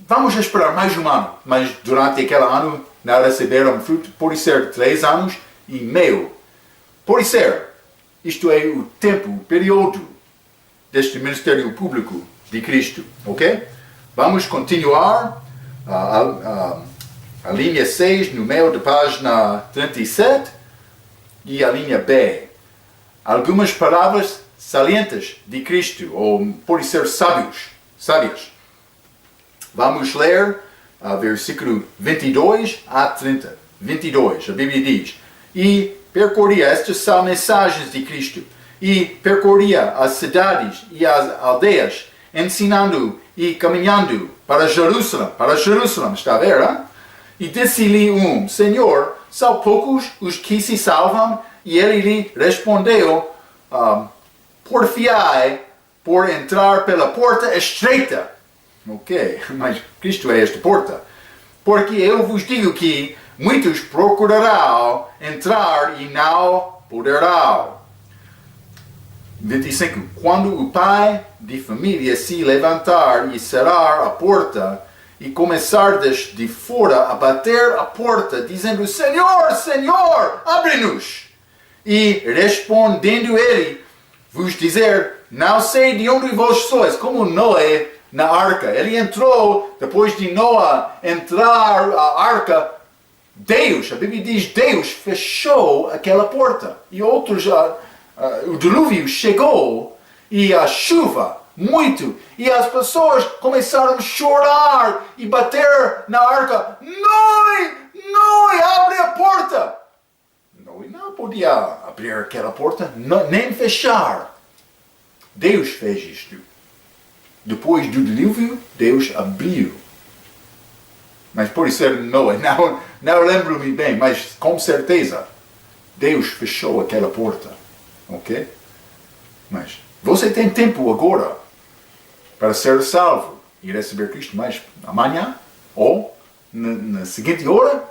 vamos esperar mais um ano. Mas durante aquele ano não receberam fruto, pode ser 3 anos e meio. Pode ser, isto é o tempo, o período deste ministério público de Cristo, ok? Vamos continuar a linha 6 no meio da página 37 e a linha B. Algumas palavras salientes de Cristo, ou pode ser sábias. Vamos ler versículo 22 a 30. 22, a Bíblia diz: E percorria, estas são mensagens de Cristo, e percorria as cidades e as aldeias, ensinando e caminhando para Jerusalém, está a ver? Hein? E disse-lhe Senhor, são poucos os que se salvam? E ele lhe respondeu, porfiai por entrar pela porta estreita. Ok, mas Cristo é esta porta. Porque eu vos digo que muitos procurarão entrar e não poderão. 25. Quando o pai de família se levantar e cerrar a porta, e começardes de fora a bater a porta, dizendo, Senhor, Senhor, abre-nos. E respondendo ele, vos dizer, não sei de onde vós sois, como Noé na arca. Ele entrou, depois de Noé entrar a arca, Deus, a Bíblia diz, Deus fechou aquela porta. E outros, o dilúvio chegou, e a chuva, muito, e as pessoas começaram a chorar e bater na arca. Noé, abre a porta. Noé não podia abrir aquela porta, nem fechar. Deus fez isto. Depois do dilúvio, Deus abriu. Mas por ser Noé, não lembro-me bem, mas com certeza, Deus fechou aquela porta. Ok? Mas você tem tempo agora para ser salvo e receber Cristo, mas amanhã ou na seguinte hora,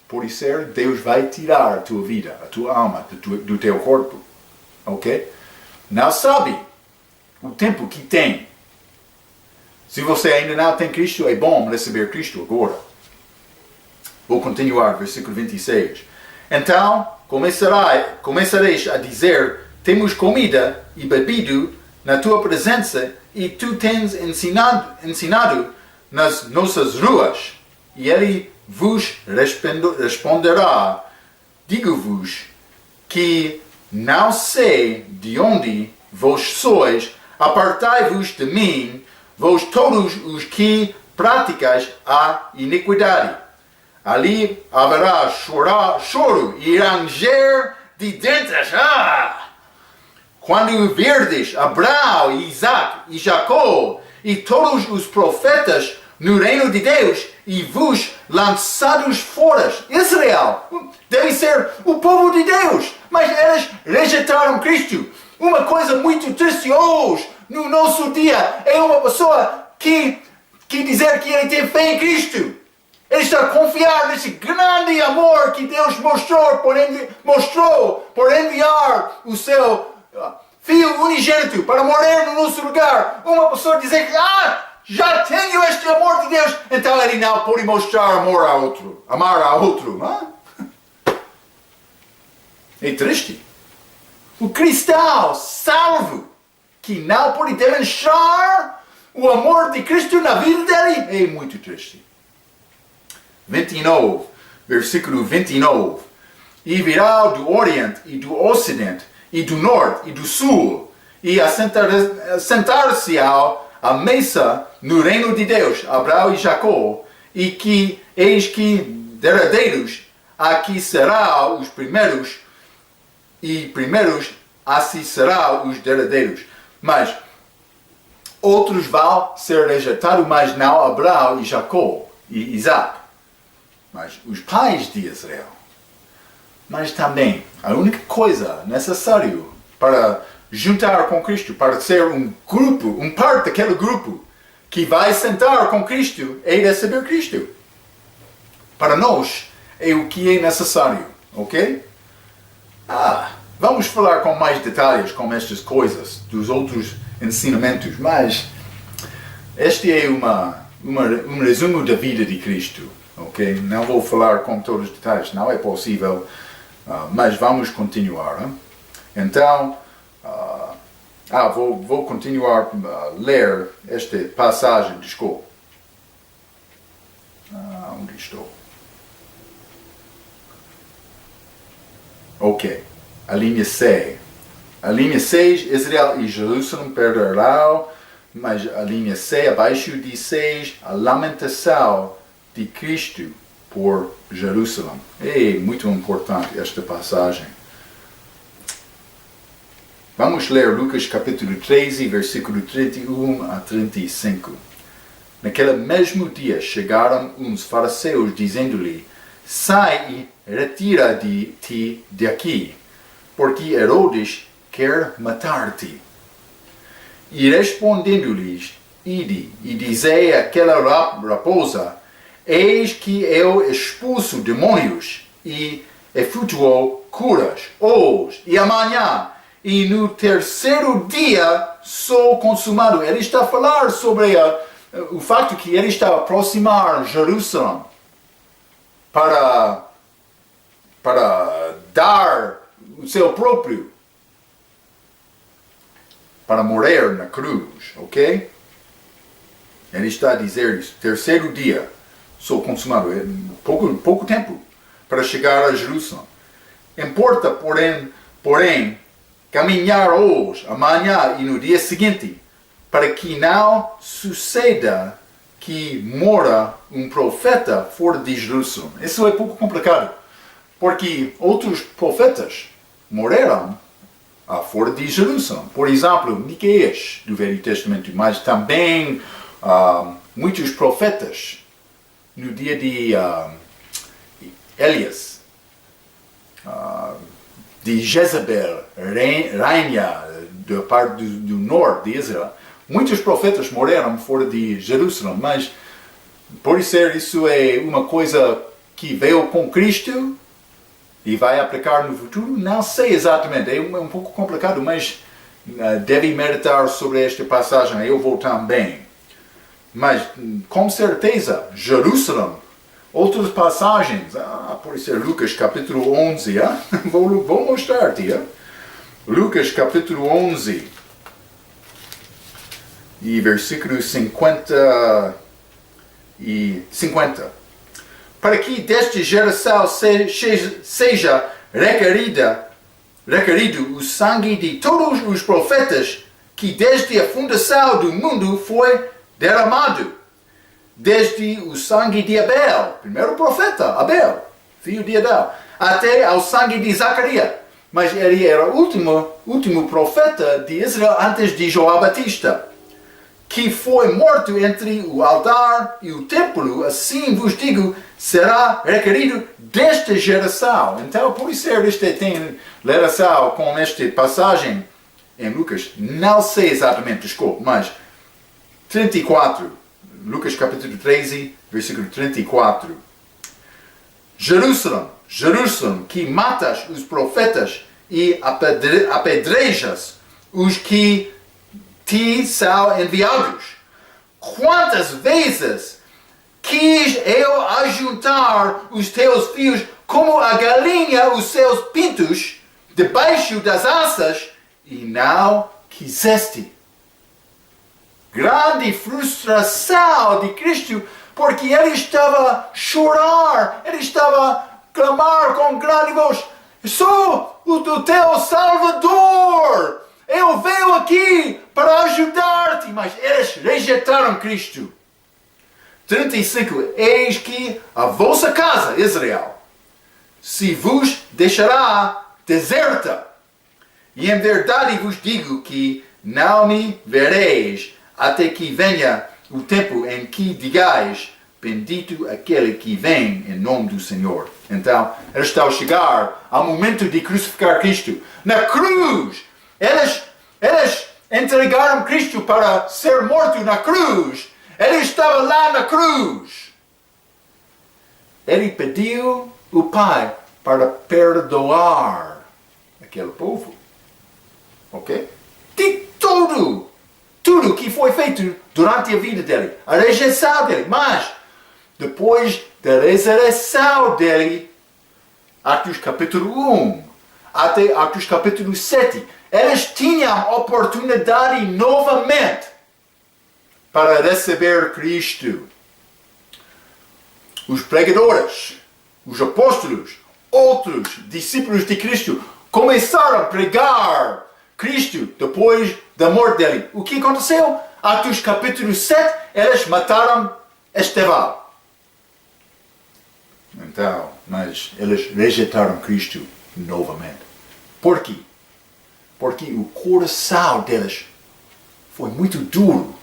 pode ser, Deus vai tirar a tua vida, a tua alma, do teu corpo. Ok? Não sabe o tempo que tem. Se você ainda não tem Cristo, é bom receber Cristo agora. Vou continuar, versículo 26. Então começareis a dizer, temos comida e bebido na tua presença, e tu tens ensinado nas nossas ruas. E ele vos responderá, digo-vos que não sei de onde vós sois, apartai-vos de mim, vós todos os que praticais a iniquidade. Ali haverá choro e ranger de dentes. Quando verdes Abraão, Isaac e Jacó e todos os profetas no reino de Deus e vos lançados fora. Israel deve ser o povo de Deus, mas eles rejeitaram Cristo. Uma coisa muito triste hoje, no nosso dia, é uma pessoa que dizer que ele tem fé em Cristo. Ele está a confiar nesse grande amor que Deus mostrou por enviar o seu Filho unigênito para morrer no nosso lugar. Uma pessoa dizer que já tenho este amor de Deus, então ele não pode mostrar amar a outro. É triste. O cristão salvo que não pode demonstrar o amor de Cristo na vida dele é muito triste. 29, versículo 29. E virá do Oriente e do Ocidente, e do Norte e do Sul, e assentar-se à mesa no reino de Deus, Abraão e Jacó, e que eis que derradeiros aqui serão os primeiros, e primeiros assim serão os derradeiros. Mas outros vão ser rejeitados, mas não Abraão e Jacó e Isaac, mas os pais de Israel. Mas também, a única coisa necessária para juntar com Cristo, para ser um grupo, parte daquele grupo que vai sentar com Cristo, é receber Cristo. Para nós, é o que é necessário, ok? Vamos falar com mais detalhes com estas coisas, dos outros ensinamentos, mas este é um resumo da vida de Cristo, ok? Não vou falar com todos os detalhes, não é possível. Mas vamos continuar. Então, vou continuar a ler esta passagem. Desculpe. Onde estou? Ok. A linha 6. A linha 6, Israel e Jerusalém perderão, mas a linha 6, abaixo de 6, a lamentação de Cristo por Jerusalém. É muito importante esta passagem. Vamos ler Lucas capítulo 13, versículo 31 a 35. Naquele mesmo dia chegaram uns fariseus dizendo-lhe: sai e retira-te daqui, porque Herodes quer matar-te. E respondendo-lhes: ide e dizei àquela raposa: eis que eu expulso demônios e efetuo curas hoje e amanhã, e no terceiro dia sou consumado. Ele está a falar sobre o fato que ele está a aproximar Jerusalém para dar o seu próprio, para morrer na cruz, ok? Ele está a dizer isso, terceiro dia sou consumado, pouco tempo para chegar a Jerusalém. Importa, porém, caminhar hoje, amanhã e no dia seguinte, para que não suceda que mora um profeta fora de Jerusalém. Isso é pouco complicado, porque outros profetas morreram fora de Jerusalém. Por exemplo, Miqueias, do Velho Testamento, mas também muitos profetas no dia de Elias, de Jezabel, rainha da parte do norte de Israel. Muitos profetas morreram fora de Jerusalém, mas por ser isso é uma coisa que veio com Cristo e vai aplicar no futuro, não sei exatamente, é um pouco complicado, mas deve meditar sobre esta passagem, eu vou também. Mas com certeza, Jerusalém, outras passagens, por ser Lucas capítulo 11, vou mostrar-te. Lucas capítulo 11 e versículo 50. Para que desta geração seja requerido o sangue de todos os profetas que desde a fundação do mundo foi derramado, desde o sangue de Abel, primeiro profeta, Abel, filho de Adão, até ao sangue de Zacarias. Mas ele era o último profeta de Israel antes de João Batista, que foi morto entre o altar e o templo. Assim vos digo, será requerido desta geração. Então, por isso este tem relação com esta passagem em Lucas. Não sei exatamente, desculpe, mas 34, Lucas capítulo 13, versículo 34. Jerusalém, Jerusalém, que matas os profetas e apedrejas os que te são enviados. Quantas vezes quis eu ajuntar os teus filhos como a galinha os seus pintos debaixo das asas e não quiseste. Grande frustração de Cristo, porque ele estava a chorar, ele estava a clamar com grande voz: sou o teu Salvador, eu venho aqui para ajudar-te, mas eles rejeitaram Cristo. 35, eis que a vossa casa, Israel, se vos deixará deserta, e em verdade vos digo que não me vereis, até que venha o tempo em que digais: bendito aquele que vem em nome do Senhor. Então, eles estão a chegar ao momento de crucificar Cristo. Na cruz, eles entregaram Cristo para ser morto na cruz. Ele estava lá na cruz. Ele pediu o Pai para perdoar aquele povo. Ok? De tudo que foi feito durante a vida dele, a rejeição dele, mas depois da ressurreição dele, Atos capítulo 1 até Atos capítulo 7, eles tinham oportunidade novamente para receber Cristo. Os pregadores, os apóstolos, outros discípulos de Cristo começaram a pregar Cristo depois da morte dele. O que aconteceu? Atos capítulo 7, eles mataram Estevão. Então, mas eles rejeitaram Cristo novamente. Por quê? Porque o coração deles foi muito duro.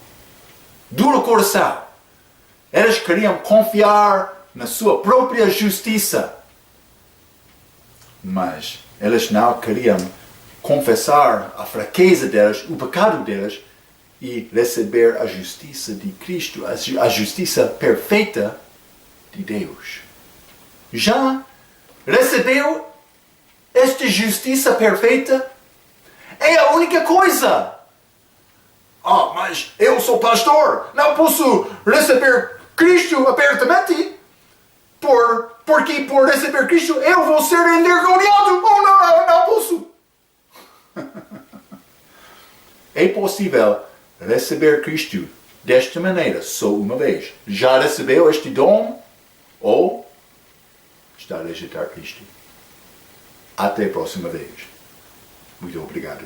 Duro coração. Eles queriam confiar na sua própria justiça. Mas eles não queriam confessar a fraqueza deles, o pecado deles, e receber a justiça de Cristo, a justiça perfeita de Deus. Já recebeu esta justiça perfeita? É a única coisa. Mas eu sou pastor, não posso receber Cristo abertamente, porque por receber Cristo eu vou ser envergonhado. Não posso. É possível receber Cristo desta maneira só uma vez. Já recebeu este dom? Ou está a rejeitar Cristo? Até a próxima vez. Muito obrigado.